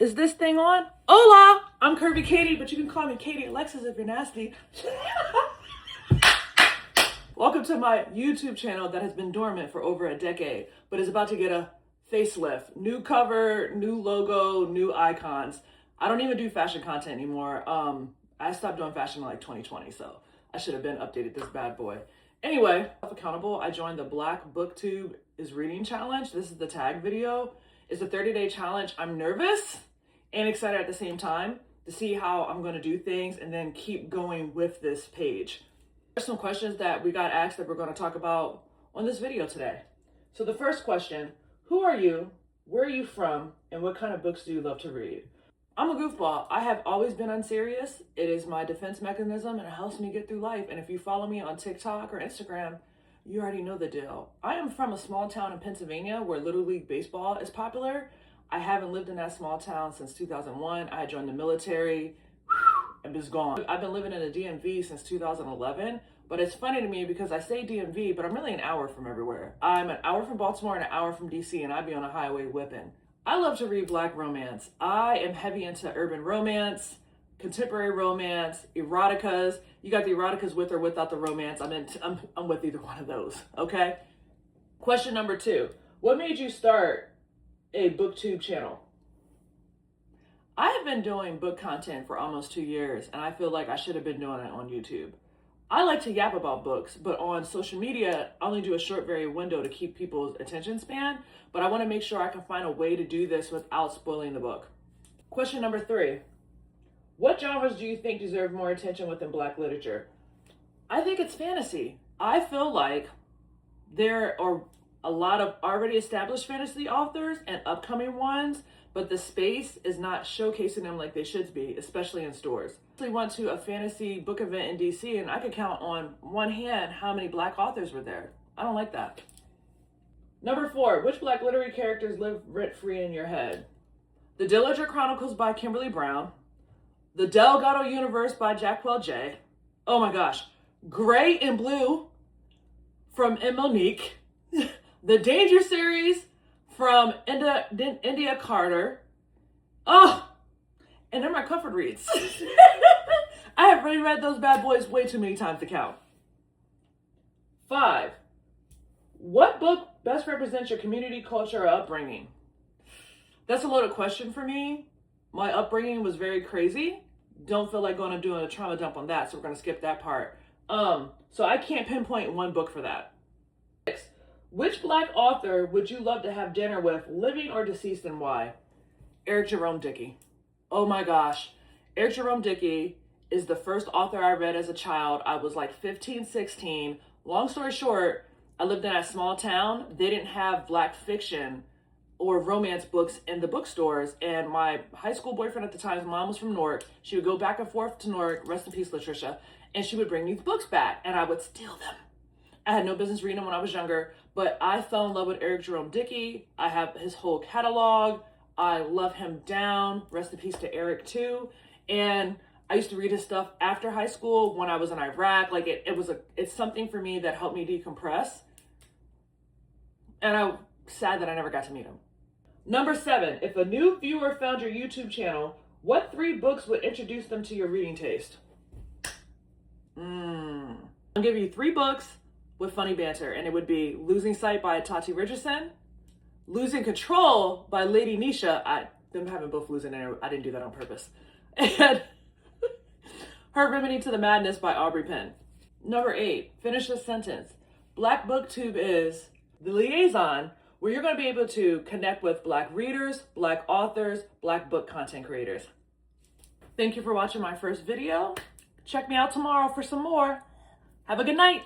Is this thing on? Hola! I'm Kurvy Katie, but you can call me Katie Alexis if you're nasty. Welcome to my YouTube channel that has been dormant for over a decade, but is about to get a facelift. New cover, new logo, new icons. I don't even do fashion content anymore. I stopped doing fashion in like 2020, so I should have been updated this bad boy. Anyway, accountable, I joined the Black BookTube is Reading Challenge. This is the tag video. It's a 30-day challenge. I'm nervous and excited at the same time to see how I'm going to do things and then keep going with this page. There's some questions that we got asked that we're going to talk about on this video today. So the first question, who are you, where are you from, and what kind of books do you love to read? I'm a goofball. I have always been unserious. It is my defense mechanism and it helps me get through life. And if you follow me on TikTok or Instagram, you already know the deal. I am from a small town in Pennsylvania where Little League Baseball is popular. I haven't lived in that small town since 2001. I joined the military and was gone. I've been living in the DMV since 2011, but it's funny to me because I say DMV, but I'm really an hour from everywhere. I'm an hour from Baltimore and an hour from DC, and I'd be on a highway whipping. I love to read Black romance. I am heavy into urban romance, contemporary romance, eroticas. You got the eroticas with or without the romance. I'm with either one of those, okay? Question number 2. What made you start a BookTube channel? I have been doing book content for almost 2 years, and I feel like I should have been doing it on YouTube. I like to yap about books, but on social media, I only do a short, very window to keep people's attention span, but I want to make sure I can find a way to do this without spoiling the book. Question number 3. What genres do you think deserve more attention within Black literature? I think it's fantasy. I feel like there are a lot of already established fantasy authors and upcoming ones, but the space is not showcasing them like they should be, especially in stores. I went to a fantasy book event in DC and I could count on one hand how many Black authors were there. I don't like that. Number 4, which Black literary characters live rent-free in your head? The Dillinger Chronicles by Kimberly Brown, The Delgado Universe by Jacquel J. Oh my gosh, Gray and Blue from M. Monique, the Danger series from India Carter. Oh, and they're my comfort reads. I have reread those bad boys way too many times to count. 5, what book best represents your community, culture, or upbringing? That's a loaded question for me. My upbringing was very crazy. Don't feel like going to do a trauma dump on that, so we're going to skip that part. So I can't pinpoint one book for that. 6, which Black author would you love to have dinner with, living or deceased, and why? Eric Jerome Dickey. Oh my gosh. Eric Jerome Dickey is the first author I read as a child. I was like 15, 16. Long story short, I lived in a small town. They didn't have Black fiction or romance books in the bookstores. And my high school boyfriend at the time, his mom was from Newark. She would go back and forth to Newark, rest in peace, Latricia, and she would bring these books back and I would steal them. I had no business reading them when I was younger, but I fell in love with Eric Jerome Dickey. I have his whole catalog. I love him down. Rest in peace to Eric too. And I used to read his stuff after high school when I was in Iraq. Like it's something for me that helped me decompress. And I'm sad that I never got to meet him. Number 7, if a new viewer found your YouTube channel, what 3 books would introduce them to your reading taste? I'll give you 3 books with funny banter, and it would be Losing Sight by Tati Richardson, Losing Control by Lady Nisha. Them having both losing, I didn't do that on purpose. And Her Remedy to the Madness by Aubrey Penn. Number 8, finish this sentence. Black BookTube is the liaison where you're going to be able to connect with Black readers, Black authors, Black book content creators. Thank you for watching my first video. Check me out tomorrow for some more. Have a good night.